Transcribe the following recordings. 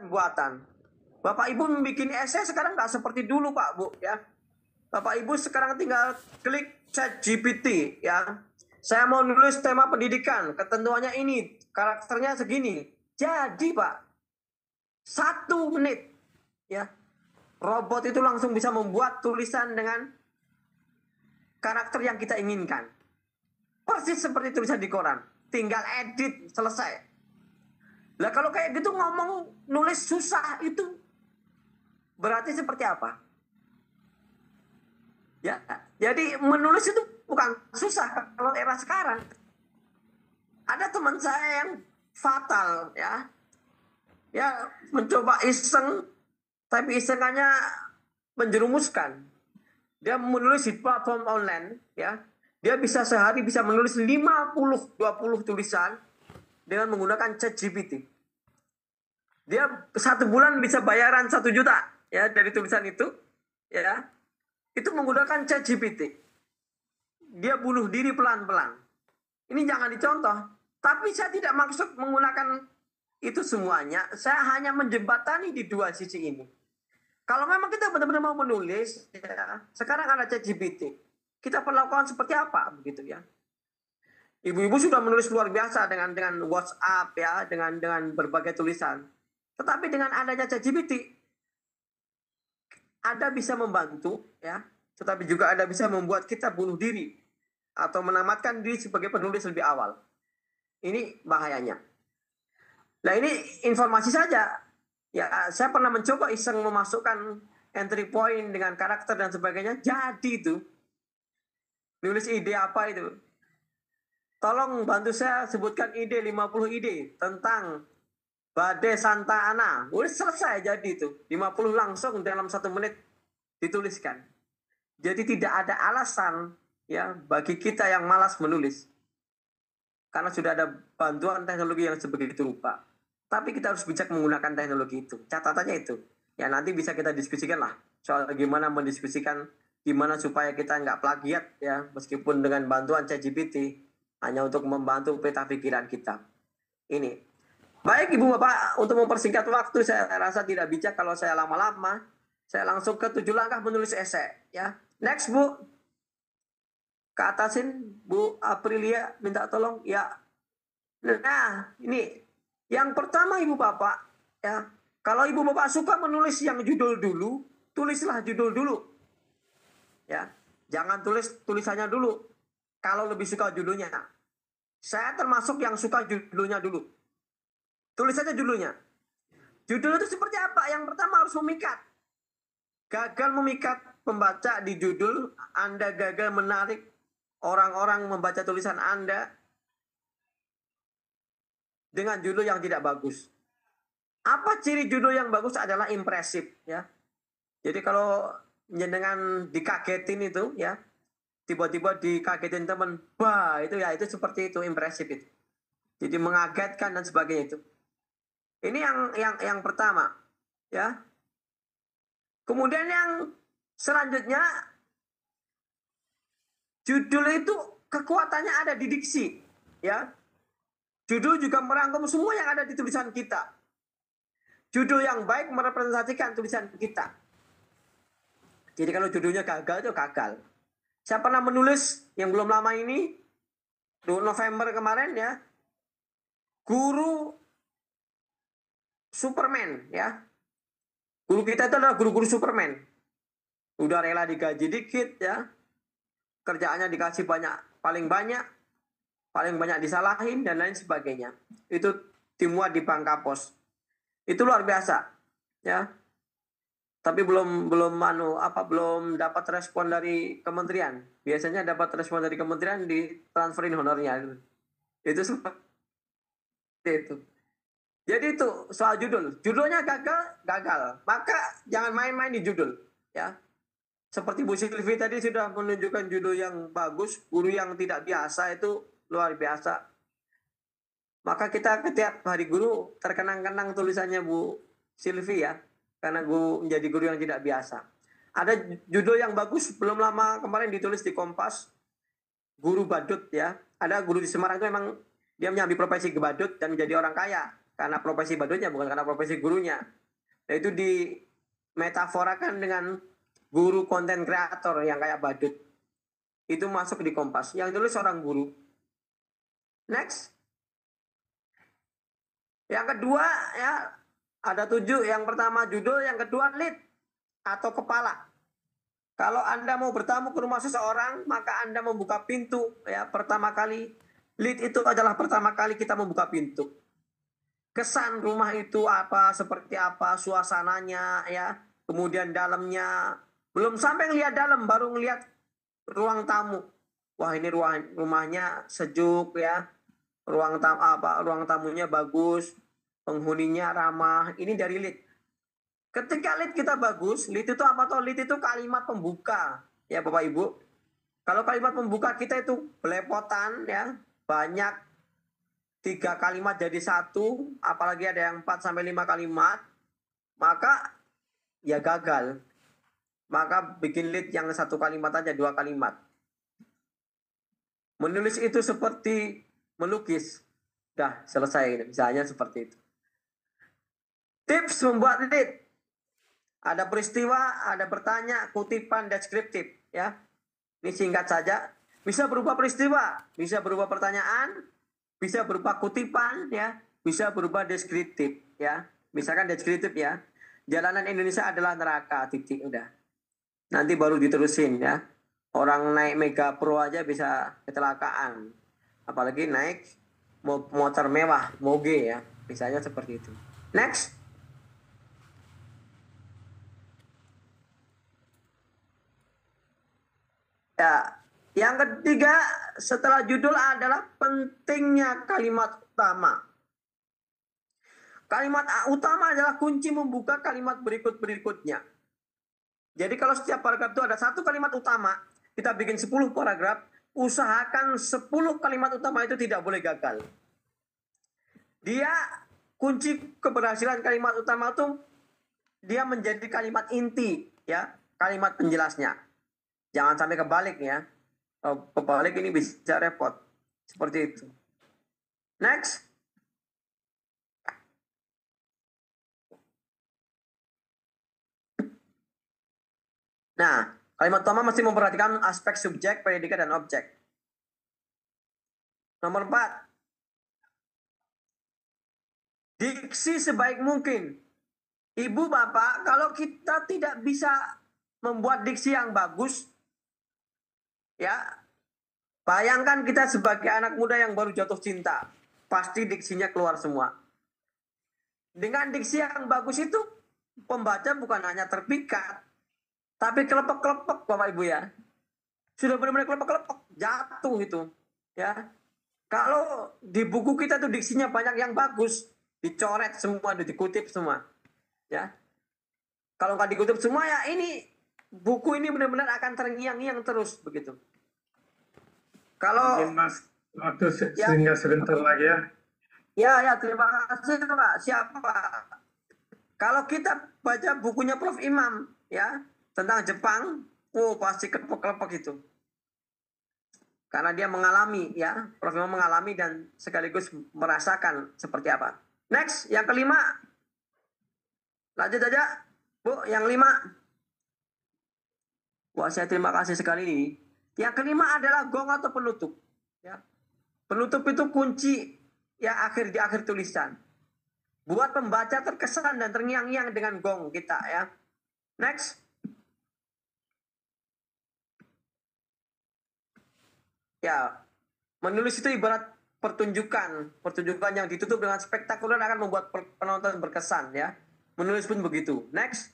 perbuatan. Bapak Ibu membuat esai sekarang nggak seperti dulu Pak Bu ya. Bapak Ibu sekarang tinggal klik ChatGPT ya. Saya mau nulis tema pendidikan, ketentuannya ini, karakternya segini. Jadi Pak, 1 menit ya, robot itu langsung bisa membuat tulisan dengan karakter yang kita inginkan. Persis seperti tulisan di koran. Tinggal edit, selesai. Lah kalau kayak gitu ngomong, nulis susah itu berarti seperti apa? Ya, jadi menulis itu bukan susah kalau era sekarang. Ada teman saya yang fatal ya. Ya mencoba iseng, tapi isengannya menjerumuskan. Dia menulis di platform online ya. Dia bisa sehari bisa menulis 50-20 tulisan dengan menggunakan ChatGPT. Dia 1 bulan bisa bayaran 1 juta ya dari tulisan itu ya. Itu menggunakan ChatGPT. Dia bunuh diri pelan-pelan. Ini jangan dicontoh. Tapi saya tidak maksud menggunakan itu semuanya. Saya hanya menjembatani di 2 sisi ini. Kalau memang kita benar-benar mau menulis, ya, sekarang ada ChatGPT. Kita perlakukan seperti apa begitu ya? Ibu-ibu sudah menulis luar biasa dengan WhatsApp ya, dengan berbagai tulisan. Tetapi dengan adanya ChatGPT, ada bisa membantu ya, tetapi juga ada bisa membuat kita bunuh diri atau menamatkan diri sebagai penulis lebih awal. Ini bahayanya. Nah ini informasi saja. Ya saya pernah mencoba iseng memasukkan entry point dengan karakter dan sebagainya. Jadi itu nulis ide apa itu? Tolong bantu saya sebutkan ide 50 ide tentang badai Santa Ana. Udah selesai jadi itu. 50 langsung dalam 1 menit dituliskan. Jadi tidak ada alasan ya bagi kita yang malas menulis. Karena sudah ada bantuan teknologi yang sebegitu rupa. Tapi kita harus bijak menggunakan teknologi itu. Catatannya itu. Ya nanti bisa kita diskusikan lah. Soal gimana mendiskusikan gimana supaya kita nggak plagiat ya, meskipun dengan bantuan ChatGPT hanya untuk membantu peta pikiran kita. Ini. Baik Ibu Bapak, untuk mempersingkat waktu saya rasa tidak bijak kalau saya lama-lama. Saya langsung ke 7 langkah menulis esai ya. Next Bu. Ke atasin Bu Aprilia minta tolong ya. Nah, ini yang pertama Ibu Bapak ya. Kalau Ibu Bapak suka menulis yang judul dulu, tulislah judul dulu. Ya, jangan tulis tulisannya dulu. Kalau lebih suka judulnya. Saya termasuk yang suka judulnya dulu. Tulis saja judulnya. Judul itu seperti apa? Yang pertama harus memikat. Gagal memikat pembaca di judul, Anda gagal menarik orang-orang membaca tulisan Anda dengan judul yang tidak bagus. Apa ciri judul yang bagus adalah impresif ya. Jadi kalau dengan dikagetin itu ya, tiba-tiba dikagetin teman, bah itu ya, itu seperti itu, impresif itu. Jadi mengagetkan dan sebagainya itu. Ini yang pertama ya. Kemudian yang selanjutnya, judul itu kekuatannya ada di diksi ya. Judul juga merangkum semua yang ada di tulisan kita. Judul yang baik merepresentasikan tulisan kita. Jadi kalau judulnya gagal itu gagal. Saya pernah menulis yang belum lama ini, November kemarin ya, guru Superman ya. Guru kita itu adalah guru-guru Superman. Udah rela digaji dikit ya. Kerjaannya dikasih paling banyak disalahin dan lain sebagainya. Itu dimuat di Bangkapos. Itu luar biasa ya. Tapi belum dapat respon dari kementerian. Biasanya dapat respon dari kementerian ditransferin honornya. Itu seperti itu. Jadi itu soal judul. Judulnya gagal. Maka jangan main-main di judul ya. Seperti Bu Silvi tadi sudah menunjukkan judul yang bagus, guru yang tidak biasa itu luar biasa. Maka kita setiap hari guru terkenang-kenang tulisannya Bu Silvi ya. Karena menjadi guru yang tidak biasa. Ada judul yang bagus, belum lama kemarin ditulis di Kompas, guru badut ya. Ada guru di Semarang itu memang dia menyambi profesi badut dan menjadi orang kaya. karena profesi badutnya, bukan karena profesi gurunya. Nah, itu dimetaforakan dengan guru konten kreator yang kayak badut. Itu masuk di Kompas. Yang tulis seorang guru. Next. Yang kedua ya ada 7. Yang pertama judul, yang kedua lead atau kepala. Kalau Anda mau bertamu ke rumah seseorang, maka Anda membuka pintu ya pertama kali. Lead itu adalah pertama kali kita membuka pintu. Kesan rumah itu apa, seperti apa, suasananya ya, kemudian dalamnya. Belum sampai ngelihat dalam, baru ngelihat ruang tamu. Wah, ini rumahnya sejuk ya. Ruang tamunya bagus, penghuninya ramah. Ini dari lead. Ketika lead kita bagus, lead itu apa toh? Lead itu kalimat pembuka, ya Bapak Ibu. Kalau kalimat pembuka kita itu belepotan, ya banyak 3 kalimat jadi 1, apalagi ada yang 4 sampai 5 kalimat, maka ya gagal. Maka bikin lead yang 1 kalimat aja, 2 kalimat. Menulis itu seperti melukis, dah selesai, misalnya seperti itu. Tips membuat lead. Ada peristiwa, ada bertanya, kutipan, deskriptif. Ya, ini singkat saja. Bisa berupa peristiwa, bisa berupa pertanyaan, bisa berupa kutipan, ya, bisa berupa deskriptif. Ya, misalkan deskriptif ya. Jalanan Indonesia adalah neraka. Titik udah. Nanti baru diterusin ya. Orang naik Mega Pro aja bisa kecelakaan. Apalagi naik motor mewah, moge ya. Misalnya seperti itu. Next. Ya, yang ketiga setelah judul adalah pentingnya kalimat utama. Kalimat utama adalah kunci membuka kalimat berikutnya. Jadi kalau setiap paragraf itu ada 1 kalimat utama, kita bikin 10 paragraf, usahakan 10 kalimat utama itu tidak boleh gagal. Dia kunci keberhasilan kalimat utama itu dia menjadi kalimat inti, ya, kalimat penjelasnya. Jangan sampai kebalik ya. Kebalik ini bisa repot. Seperti itu. Next. Nah, kalimat utama mesti memperhatikan aspek subjek, predikat, dan objek. Nomor 4. Diksi sebaik mungkin. Ibu, Bapak, kalau kita tidak bisa membuat diksi yang bagus, ya, bayangkan kita sebagai anak muda yang baru jatuh cinta. Pasti diksinya keluar semua. Dengan diksi yang bagus itu, pembaca bukan hanya terpikat, tapi kelepek-kelepek Bapak Ibu ya. Sudah benar-benar kelepek-kelepek, jatuh itu. Ya. Kalau di buku kita tuh diksinya banyak yang bagus, dicoret semua, dikutip semua. Ya. Kalau nggak dikutip semua ya ini buku ini benar-benar akan terngiang-ngiang terus begitu. Kalau Mas, waktu sehingga sebentar lagi ya. Ya, terima kasih Pak. Siapa Pak? Kalau kita baca bukunya Prof. Imam ya tentang Jepang, pasti kelepek-kelepek itu. Karena dia mengalami ya, Prof. Imam mengalami dan sekaligus merasakan seperti apa. Next, yang kelima. Lanjut aja. Bu, yang 5. Wah, saya terima kasih sekali ini. Yang kelima adalah gong atau penutup. Ya. Penutup itu kunci ya di akhir tulisan. Buat pembaca terkesan dan terngiang-ngiang dengan gong kita ya. Next. Ya, menulis itu ibarat pertunjukan. Pertunjukan yang ditutup dengan spektakuler akan membuat penonton berkesan ya. Menulis pun begitu. Next.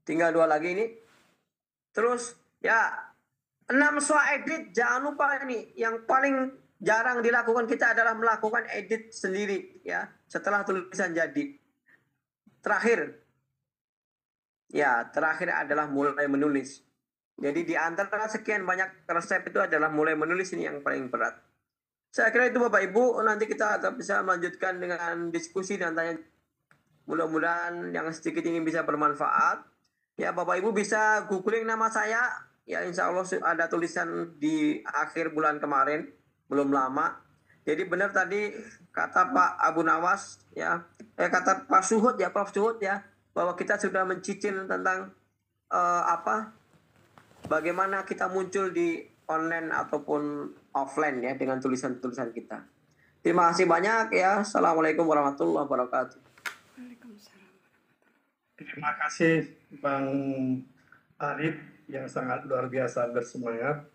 Tinggal 2 lagi ini. Terus ya 6 soal edit, jangan lupa ini yang paling jarang dilakukan kita adalah melakukan edit sendiri ya setelah tulisan jadi. Terakhir adalah mulai menulis. Jadi di antara sekian banyak resep itu adalah mulai menulis ini yang paling berat. Saya kira itu Bapak Ibu, nanti kita bisa melanjutkan dengan diskusi dan tanya. Mudah-mudahan yang sedikit ini bisa bermanfaat. Ya Bapak Ibu bisa googling nama saya. Ya insya Allah ada tulisan di akhir bulan kemarin, belum lama. Jadi benar tadi kata Pak Abu Nawas ya, kata Pak Suhud ya, Prof Suhud ya, bahwa kita sudah mencicil tentang bagaimana kita muncul di online ataupun offline ya dengan tulisan-tulisan kita. Terima kasih banyak ya. Assalamualaikum warahmatullahi wabarakatuh. Terima kasih Bang Arif yang sangat luar biasa bersemangat.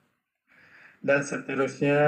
Dan seterusnya